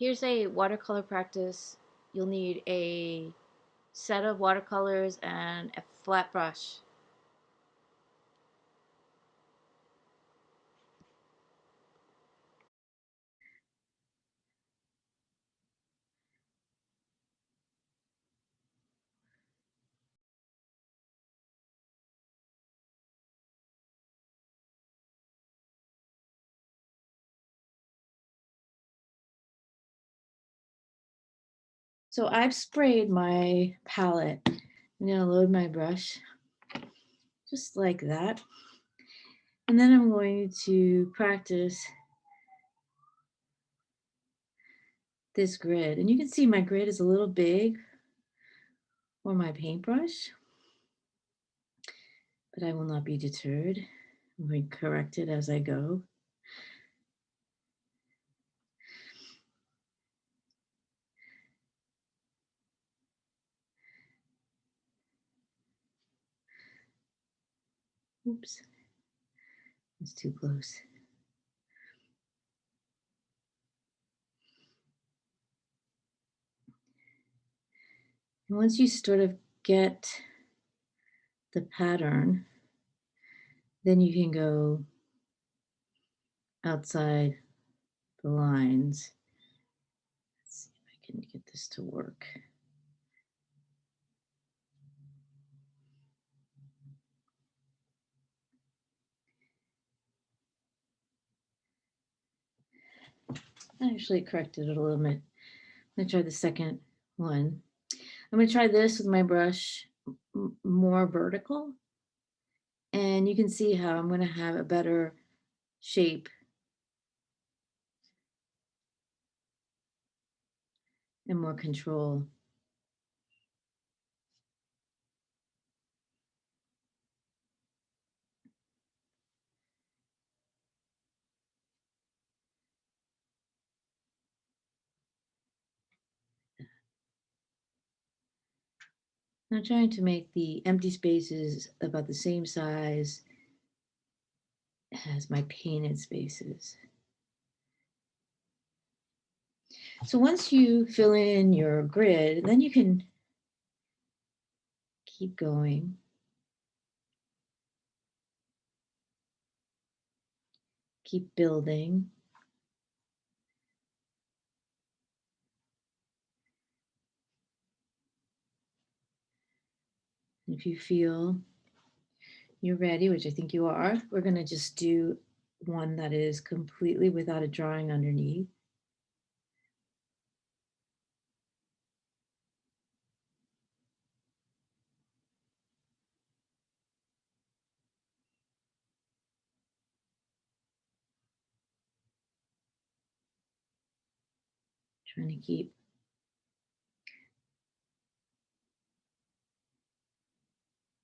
Here's a watercolor practice. You'll need a set of watercolors and a flat brush. So I've sprayed my palette. I'm gonna load my brush just like that. And then I'm going to practice this grid. And you can see my grid is a little big for my paintbrush, but I will not be deterred. I'm going to correct it as I go. Oops, it's too close. And once you sort of get the pattern, then you can go outside the lines. Let's see if I can get this to work. I actually corrected it a little bit. I'm gonna try the second one. I'm gonna try this with my brush more vertical. And you can see how I'm gonna have a better shape and more control. I'm trying to make the empty spaces about the same size as my painted spaces. So once you fill in your grid, then you can keep going. Keep building. If you feel you're ready, which I think you are, we're going to just do one that is completely without a drawing underneath. Trying to keep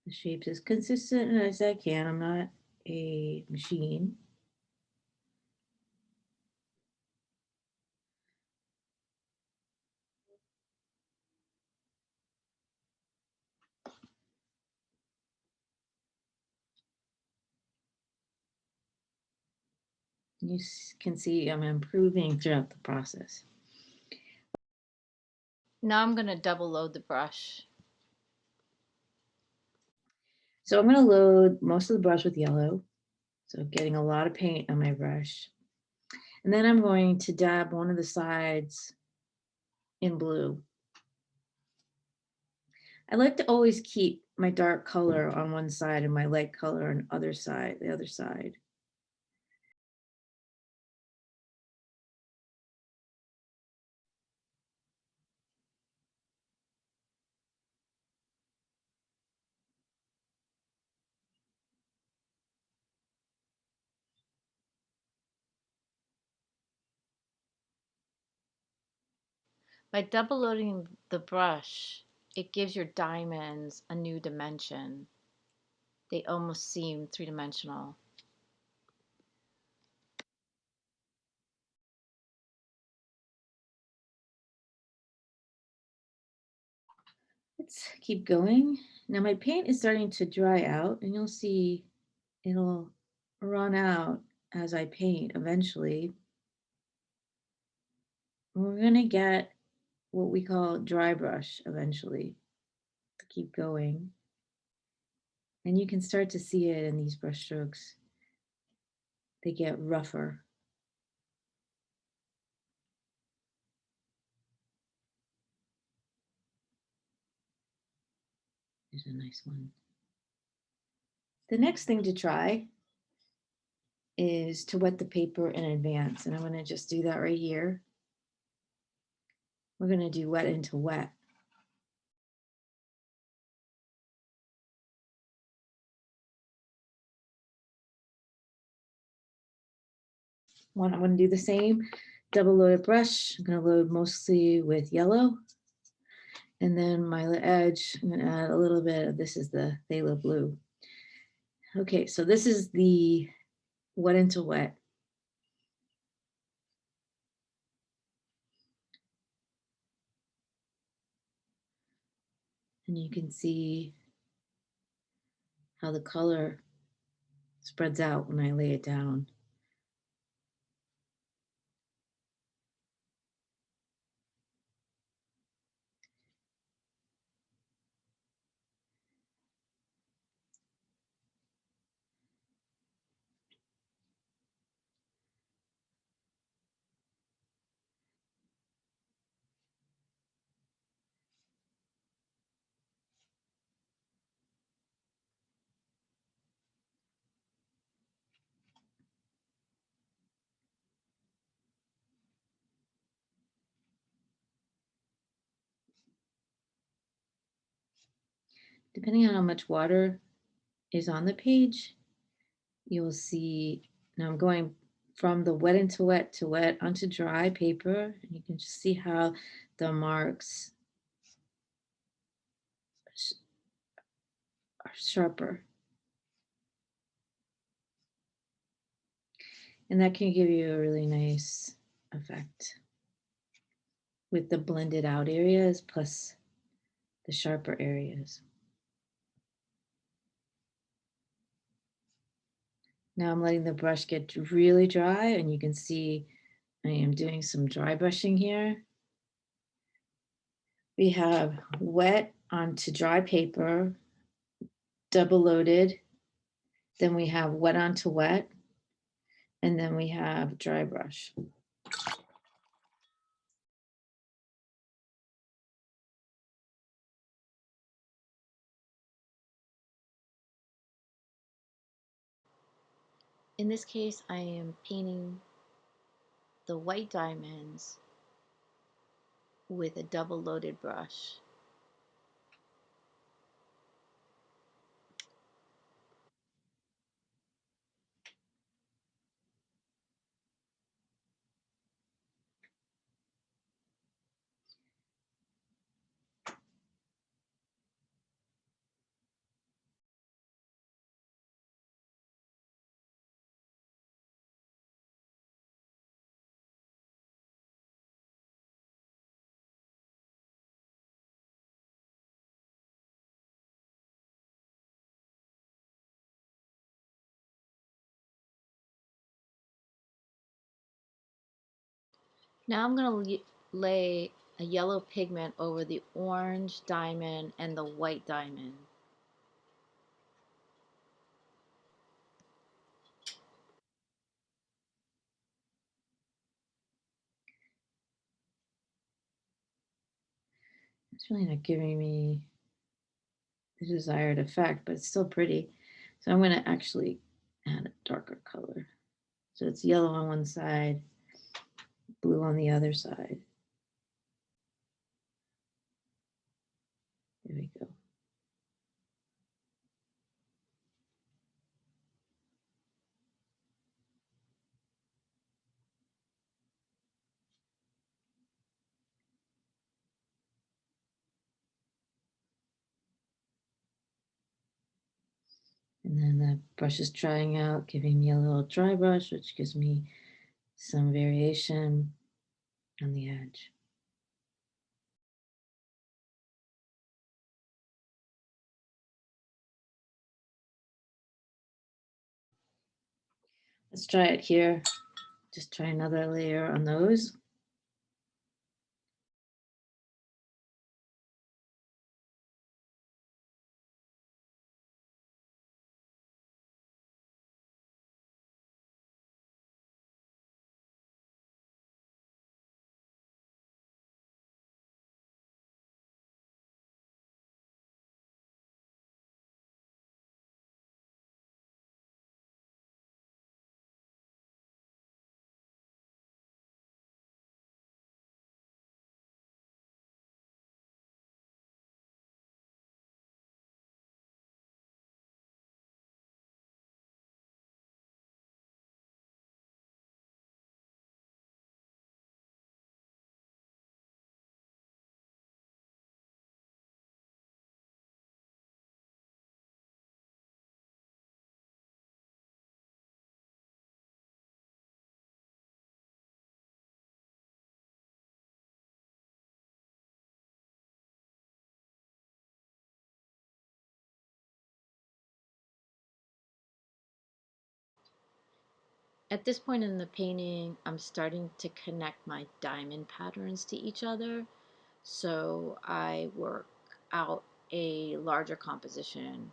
the shapes as consistent as I can. I'm not a machine. You can see I'm improving throughout the process. Now I'm going to double load the brush. So I'm going to load most of the brush with yellow. So getting a lot of paint on my brush. And then I'm going to dab one of the sides in blue. I like to always keep my dark color on one side and my light color on the other side. By double loading the brush, it gives your diamonds a new dimension. They almost seem three-dimensional. Let's keep going. Now my paint is starting to dry out, and you'll see it'll run out as I paint eventually. We're gonna get what we call dry brush eventually to keep going. And you can start to see it in these brush strokes. They get rougher. There's a nice one. The next thing to try is to wet the paper in advance. And I'm going to just do that right here. We're going to do wet into wet. I'm going to do the same double loaded brush. I'm going to load mostly with yellow. And then my edge, I'm going to add a little bit of, this is the phthalo blue. Okay, so this is the wet into wet. And you can see how the color spreads out when I lay it down. Depending on how much water is on the page, you'll see, now I'm going from the wet into wet to wet onto dry paper, and you can just see how the marks are sharper. And that can give you a really nice effect with the blended out areas plus the sharper areas. Now I'm letting the brush get really dry, and you can see I am doing some dry brushing here. We have wet onto dry paper, double loaded. Then we have wet onto wet, and then we have dry brush. In this case, I am painting the white diamonds with a double loaded brush. Now I'm going to lay a yellow pigment over the orange diamond and the white diamond. It's really not giving me the desired effect, but it's still pretty. So I'm going to actually add a darker color. So it's yellow on one side, blue on the other side. There we go. And then the brush is drying out, giving me a little dry brush, which gives me some variation on the edge. Let's try it here. Just try another layer on those. at this point in the painting, I'm starting to connect my diamond patterns to each other. So I work out a larger composition.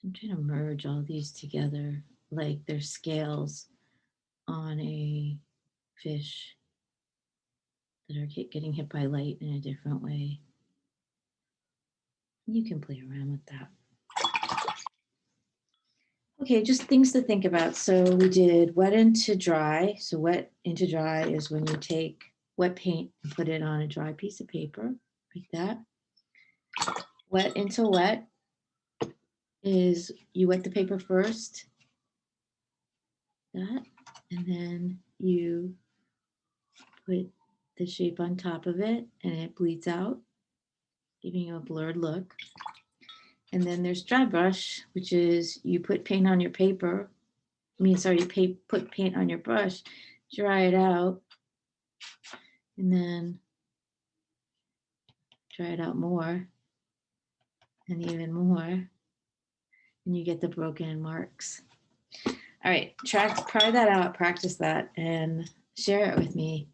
I'm trying to merge all these together like they're scales on a fish that are getting hit by light in a different way. You can play around with that. Okay, just things to think about. So we did wet into dry. So wet into dry is when you take wet paint and put it on a dry piece of paper like that. Wet into wet is you wet the paper first, that, and then you put the shape on top of it and it bleeds out, giving you a blurred look. And then there's dry brush, which is you put paint on your paper. You put paint on your brush, dry it out, and then dry it out more and even more, and you get the broken marks. All right, try that out, practice that, and share it with me.